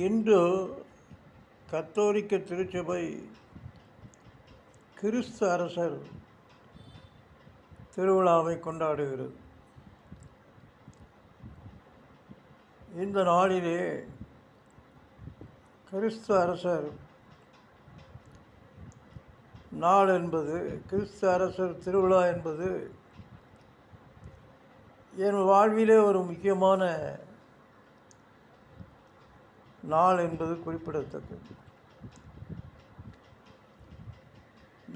இன்று கத்தோலிக்க திருச்சபை கிறிஸ்து அரசர் திருவிழாவை கொண்டாடுகிறது. இந்த நாளிலே கிறிஸ்து அரசர் நாள் என்பது, கிறிஸ்து அரசர் திருவிழா என்பது என் வாழ்விலே ஒரு முக்கியமான நாள் என்பது குறிப்பிடத்தக்கது.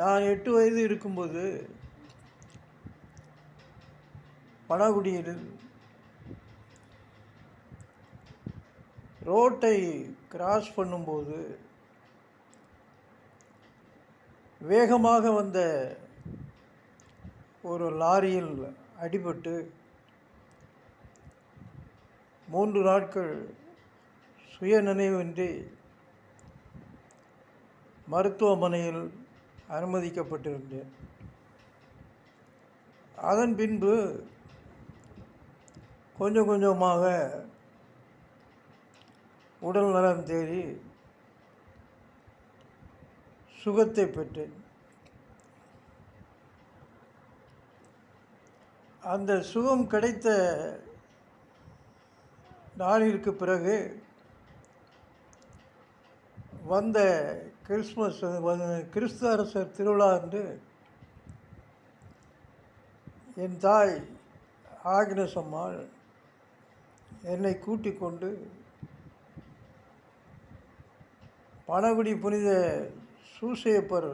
நான் 8 வயது இருக்கும்போது பணகுடியில் ரோட்டை கிராஸ் பண்ணும்போது வேகமாக வந்த ஒரு லாரியில் அடிபட்டு 3 நாட்கள் சுயநினைவின்றி மருத்துவமனையில் அனுமதிக்கப்பட்டிருந்தேன். அதன் பின்பு கொஞ்சம் கொஞ்சமாக உடல் நலம் தேறி சுகத்தை பெற்றேன். அந்த சுகம் கிடைத்த நாளிற்கு பிறகு வந்த கிறிஸ்து அரசர் திருவிழா என்று என் தாய் ஆக்னஸ் அம்மாள் என்னை கூட்டிக் கொண்டு பணகுடி புனித சூசையப்பர்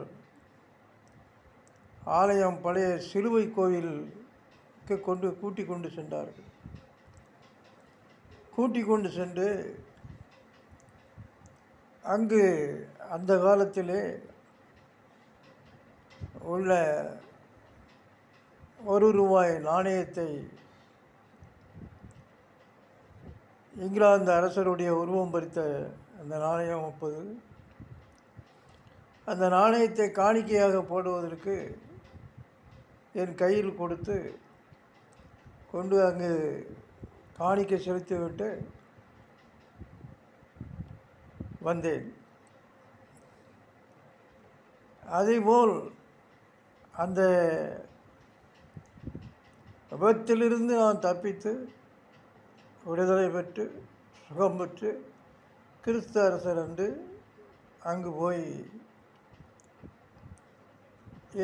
ஆலயம், பழைய சிலுவை கோவிலுக்கு கூட்டிக் கொண்டு சென்றார்கள். கூட்டிக் கொண்டு சென்று அங்கு அந்த காலத்திலே உள்ள ₹1 நாணயத்தை, இங்கிலாந்து அரசருடைய உருவம் பறித்த அந்த நாணயம் 30, அந்த நாணயத்தை காணிக்கையாக போடுவதற்கு என் கையில் கொடுத்து கொண்டு அங்கு காணிக்கை செலுத்திவிட்டு வந்தேன். அதேபோல் அந்த விபத்திலிருந்து நான் தப்பித்து விடுதலை பெற்று சுகம் பெற்று கிறிஸ்து அரசர் என்று அங்கு போய்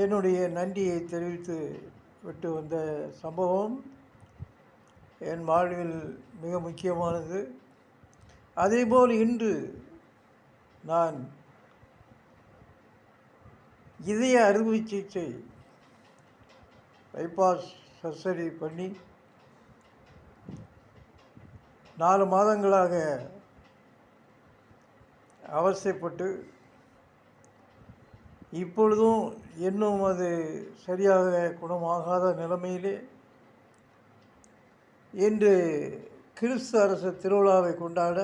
என்னுடைய நன்றியை தெரிவித்து விட்டு வந்த சம்பவம் என் வாழ்வில் மிக முக்கியமானது. அதேபோல் இன்று நான் இதய அறுவை சிகிச்சை பைபாஸ் சர்ஜரி பண்ணி 4 மாதங்களாக அவஸ்தைப்பட்டு இப்பொழுதும் இன்னும் அது சரியாக குணமாகாத நிலைமையிலே இன்று கிறிஸ்து அரசர் திருவிழாவை கொண்டாட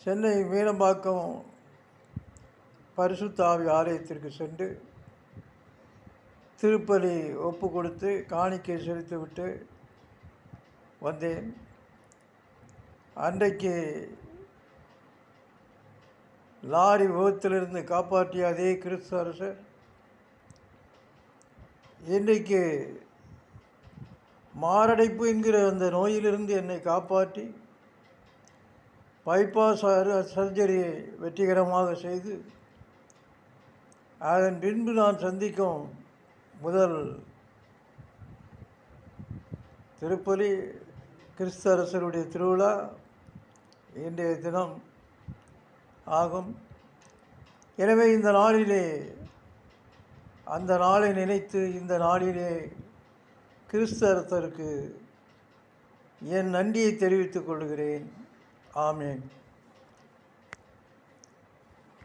சென்னை மீனம்பாக்கம் பரிசுத்த ஆவி ஆலயத்திற்கு சென்று திருப்பலி ஒப்பு கொடுத்து காணிக்கை செலுத்திவிட்டு வந்தேன். அன்றைக்கு லாரி விபத்திலிருந்து காப்பாற்றிய அதே கிறிஸ்து அரசர் இன்றைக்கு மாரடைப்பு என்கிற அந்த நோயிலிருந்து என்னை காப்பாற்றி பைபாஸ் சர்ஜரியை வெற்றிகரமாக செய்து அதன் பின்பு நான் சந்திக்கும் முதல் திருப்பலி கிறிஸ்து அரசருடைய திருவிழா இன்றைய தினம் ஆகும். எனவே இந்த நாளிலே, அந்த நாளை நினைத்து இந்த நாளிலே கிறிஸ்து அரசருக்கு என் நன்றியை தெரிவித்துக் கொள்கிறேன். ஆமென்.